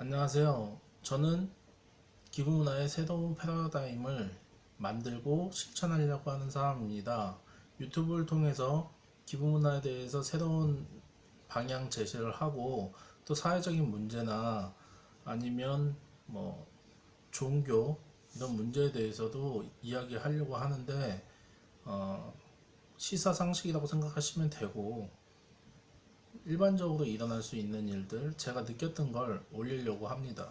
안녕하세요. 저는 기부문화의 새로운 패러다임을 만들고 실천하려고 하는 사람입니다. 유튜브를 통해서 기부문화에 대해서 새로운 방향 제시를 하고 또 사회적인 문제나 아니면 뭐 종교 이런 문제에 대해서도 이야기하려고 하는데 시사상식이라고 생각하시면 되고 일반적으로 일어날 수 있는 일들 제가 느꼈던 걸 올리려고 합니다.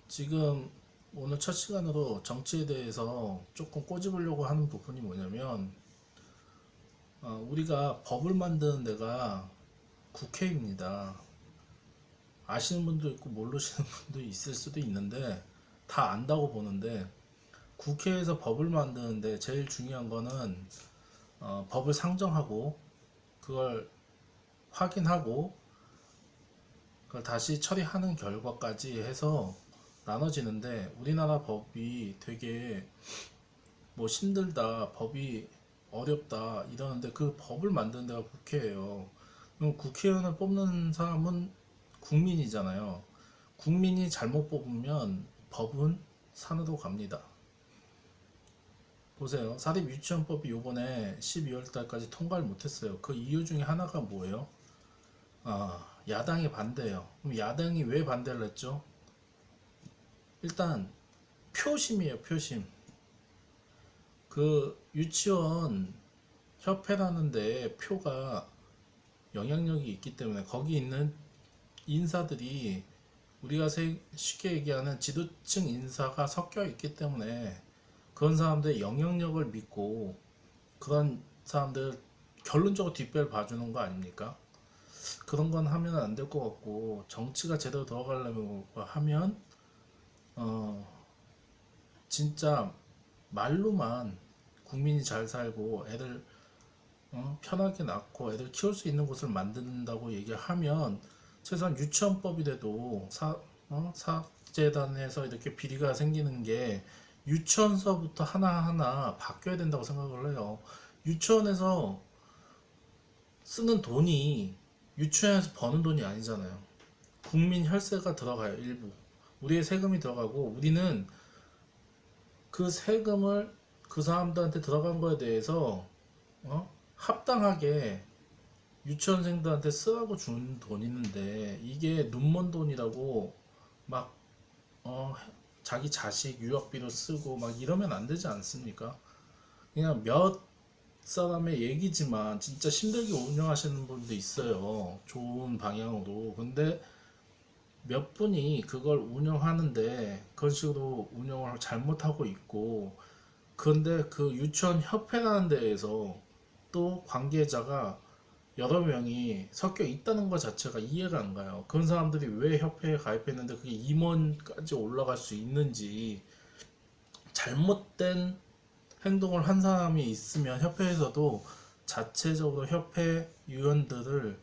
지금 오늘 첫 시간으로 정치에 대해서 조금 꼬집으려고 하는 부분이 뭐냐면 우리가 법을 만드는 데가 국회입니다. 아시는 분도 있고 모르시는 분도 있을 수도 있는데 다 안다고 보는데 국회에서 법을 만드는데 제일 중요한 거는 법을 상정하고 그걸 확인하고 그걸 다시 처리하는 결과까지 해서 나눠지는데 우리나라 법이 되게 뭐 힘들다, 법이 어렵다 이러는데 그 법을 만드는 데가 국회예요. 그럼 국회의원을 뽑는 사람은 국민이잖아요. 국민이 잘못 뽑으면 법은 산으로 갑니다. 보세요. 사립유치원법이 요번에 12월 달까지 통과를 못했어요. 그 이유 중에 하나가 뭐예요? 야당이 반대예요. 그럼 야당이 왜 반대를 했죠? 일단 표심이에요, 표심. 그 유치원 협회라는데 표가 영향력이 있기 때문에 거기 있는 인사들이 우리가 쉽게 얘기하는 지도층 인사가 섞여 있기 때문에 그런 사람들의 영향력을 믿고 그런 사람들 결론적으로 뒷배를 봐주는 거 아닙니까? 그런 건 하면 안 될 것 같고 정치가 제대로 들어가려면 하면 어 진짜 말로만 국민이 잘 살고 애들 편하게 낳고 애들 키울 수 있는 곳을 만든다고 얘기하면 최소한 유치원법이라도 사재단에서 이렇게 비리가 생기는 게 유치원서부터 하나하나 바뀌어야 된다고 생각을 해요. 유치원에서 쓰는 돈이 유치원에서 버는 돈이 아니잖아요. 국민 혈세가 들어가요. 일부 우리의 세금이 들어가고 우리는 그 세금을 그 사람들한테 들어간 거에 대해서 합당하게 유치원생들한테 쓰라고 준 돈 있는데 이게 눈먼 돈이라고 막 자기 자식 유학비로 쓰고 막 이러면 안 되지 않습니까? 그냥 몇 사람의 얘기지만 진짜 힘들게 운영하시는 분도 있어요. 좋은 방향으로. 근데 몇 분이 그걸 운영하는데 그런 식으로 운영을 잘못하고 있고 그런데 그 유치원 협회라는 데에서 또 관계자가 여러 명이 섞여 있다는 것 자체가 이해가 안 가요. 그런 사람들이 왜 협회에 가입했는데 그게 임원까지 올라갈 수 있는지 잘못된 행동을 한 사람이 있으면 협회에서도 자체적으로 협회 위원들을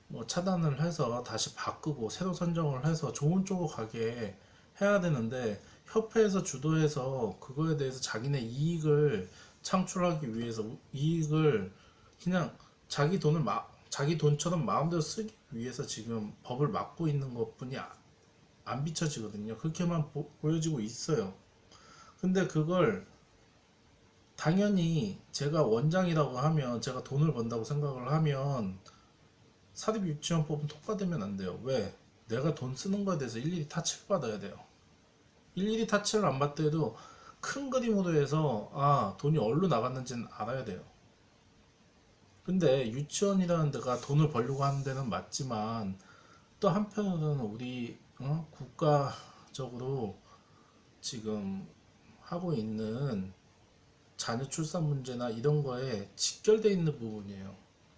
뭐 차단을 해서 다시 바꾸고 새로 선정을 해서 좋은 쪽으로 가게 해야 되는데 협회에서 주도해서 그거에 대해서 자기네 이익을 창출하기 위해서 이익을 그냥 자기 돈처럼 마음대로 쓰기 위해서 지금 법을 막고 있는 것뿐이 안 비춰지거든요. 그렇게만 보여지고 있어요. 근데 그걸 당연히 제가 원장이라고 하면 제가 돈을 번다고 생각을 하면 사립유치원법은 통과되면 안 돼요. 왜? 내가 돈 쓰는 거에 대해서 일일이 타치를 받아야 돼요. 일일이 타치를 안 받더라도 큰 그림으로 해서 돈이 어디로 나갔는지는 알아야 돼요. 근데 유치원이라는 데가 돈을 벌려고 하는 데는 맞지만 또 한편으로는 우리 국가적으로 지금 하고 있는 자녀 출산 문제나 이런 거에 직결되어 있는 부분이에요.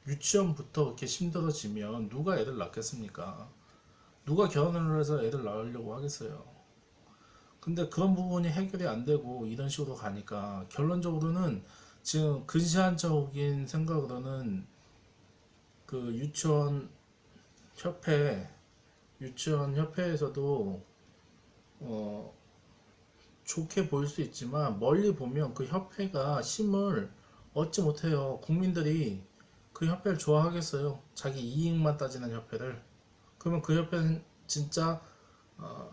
유치원부터 그렇게 힘들어지면 누가 애들 낳겠습니까? 누가 결혼을 해서 애들 낳으려고 하겠어요? 근데 그런 부분이 해결이 안 되고 이런 식으로 가니까 결론적으로는 지금 근시안적인 생각으로는 그 협회, 유치원 협회에서도 어, 좋게 보일 수 있지만 멀리 보면 그 협회가 힘을 얻지 못해요. 국민들이 그 협회를 좋아하겠어요. 자기 이익만 따지는 협회를. 그러면 그 협회는 진짜 어,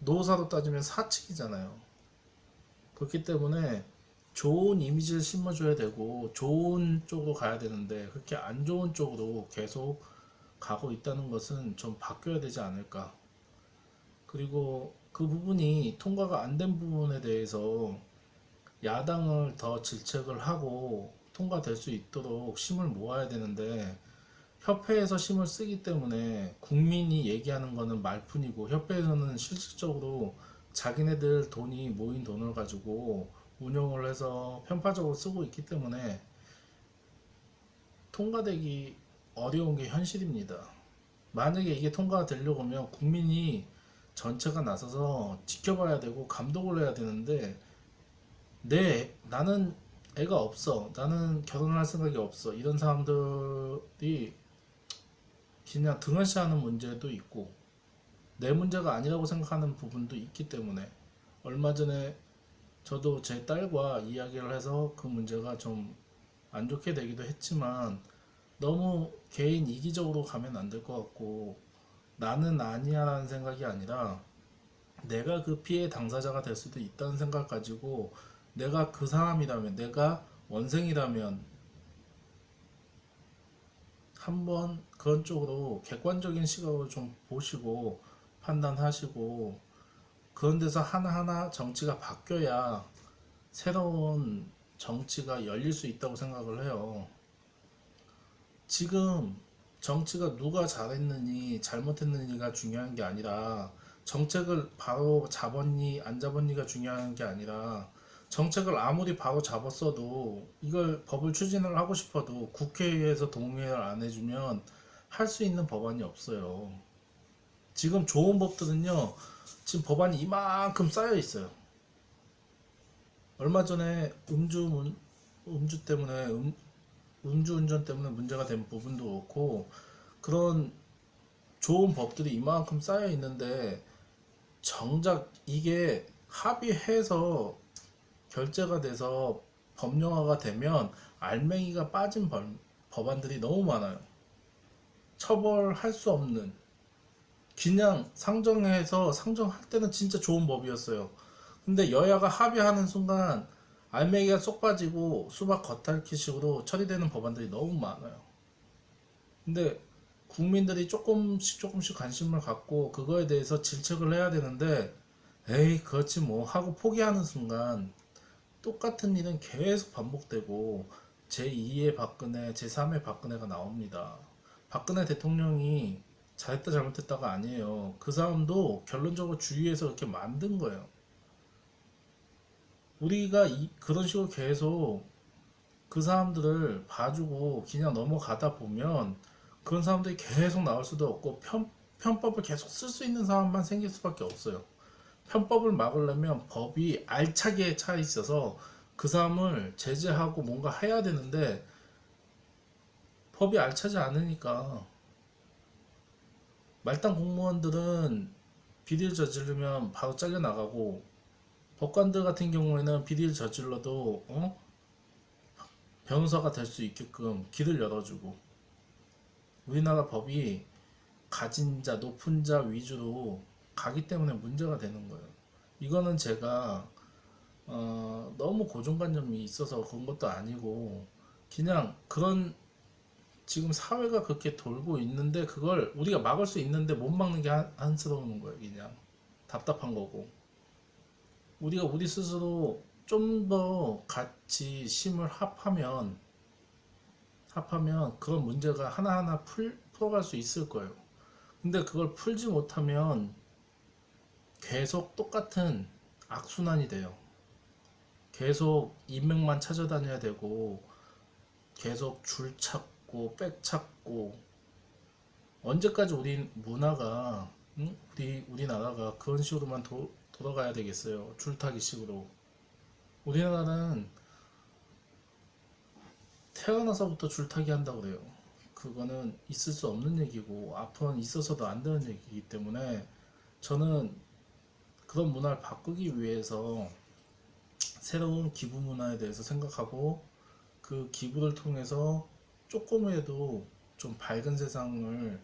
노사로 따지면 사측이잖아요. 그렇기 때문에 좋은 이미지를 심어줘야 되고 좋은 쪽으로 가야 되는데 그렇게 안 좋은 쪽으로 계속 가고 있다는 것은 좀 바뀌어야 되지 않을까. 그리고 그 부분이 통과가 안 된 부분에 대해서 야당을 더 질책을 하고 통과될 수 있도록 힘을 모아야 되는데 협회에서 힘을 쓰기 때문에 국민이 얘기하는 거는 말뿐이고 협회에서는 실질적으로 자기네들 돈이 모인 돈을 가지고 운영을 해서 편파적으로 쓰고 있기 때문에 통과되기 어려운 게 현실입니다. 만약에 이게 통과가 되려고 하면 국민이 전체가 나서서 지켜봐야 되고 감독을 해야 되는데 나는 애가 없어, 나는 결혼을 할 생각이 없어, 이런 사람들이 그냥 등한시하는 문제도 있고 내 문제가 아니라고 생각하는 부분도 있기 때문에 얼마 전에 저도 제 딸과 이야기를 해서 그 문제가 좀 안 좋게 되기도 했지만 너무 개인 이기적으로 가면 안 될 것 같고 나는 아니야 라는 생각이 아니라 내가 그 피해 당사자가 될 수도 있다는 생각 가지고 내가 그 사람이라면 내가 원생이라면 한번 그런 쪽으로 객관적인 시각으로 좀 보시고 판단하시고 그런 데서 하나하나 정치가 바뀌어야 새로운 정치가 열릴 수 있다고 생각을 해요. 지금 정치가 누가 잘했느니 잘못했느니가 중요한 게 아니라 정책을 바로 잡았니 안 잡았니가 중요한 게 아니라 정책을 아무리 바로 잡았어도 이걸 법을 추진을 하고 싶어도 국회에서 동의를 안 해주면 할 수 있는 법안이 없어요. 지금 좋은 법들은요, 지금 법안이 이만큼 쌓여 있어요. 얼마 전에 음주 때문에 음주운전 때문에 문제가 된 부분도 그렇고 그런 좋은 법들이 이만큼 쌓여 있는데 정작 이게 합의해서 결제가 돼서 법령화가 되면 알맹이가 빠진 법안들이 너무 많아요. 처벌할 수 없는 그냥 상정해서 상정할 때는 진짜 좋은 법이었어요. 근데 여야가 합의하는 순간 알맹이가 쏙 빠지고 수박 겉핥기식으로 처리되는 법안들이 너무 많아요. 근데 국민들이 조금씩 관심을 갖고 그거에 대해서 질책을 해야 되는데 에이 그렇지 뭐 하고 포기하는 순간 똑같은 일은 계속 반복되고 제2의 박근혜, 제3의 박근혜가 나옵니다. 박근혜 대통령이 잘했다 잘못했다가 아니에요. 그 사람도 결론적으로 주위에서 이렇게 만든 거예요. 우리가 그런 식으로 계속 그 사람들을 봐주고 그냥 넘어가다 보면 그런 사람들이 계속 나올 수도 없고 편법을 계속 쓸 수 있는 사람만 생길 수밖에 없어요. 편법을 막으려면 법이 알차게 차 있어서 그 사람을 제재하고 뭔가 해야 되는데 법이 알차지 않으니까 말단 공무원들은 비리를 저지르면 바로 잘려나가고 법관들 같은 경우에는 비리를 저질러도 변호사가 될 수 있게끔 길을 열어주고 우리나라 법이 가진 자, 높은 자 위주로 가기 때문에 문제가 되는 거예요. 이거는 제가 너무 고정관념이 있어서 그런 것도 아니고 그냥 그런 지금 사회가 그렇게 돌고 있는데 그걸 우리가 막을 수 있는데 못 막는 게 안쓰러운 거예요. 그냥 답답한 거고 우리가 우리 스스로 좀 더 같이 힘을 합하면 그런 문제가 하나하나 풀어갈 수 있을 거예요. 근데 그걸 풀지 못하면 계속 똑같은 악순환이 돼요. 계속 인맥만 찾아다녀야 되고 계속 줄 찾고 백 찾고 언제까지 우리 문화가 우리나라가 그런 식으로만 돌아가야 되겠어요. 줄타기 식으로. 우리나라는 태어나서부터 줄타기 한다고 그래요. 그거는 있을 수 없는 얘기고 앞으로는 있어서도 안 되는 얘기이기 때문에 저는 그런 문화를 바꾸기 위해서 새로운 기부 문화에 대해서 생각하고 그 기부를 통해서 조금이라도 좀 밝은 세상을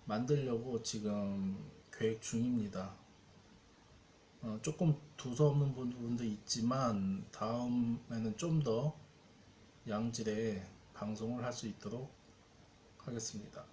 만들려고 지금 계획 중입니다. 조금 두서없는 부분도 있지만 다음에는 좀 더 양질의 방송을 할 수 있도록 하겠습니다.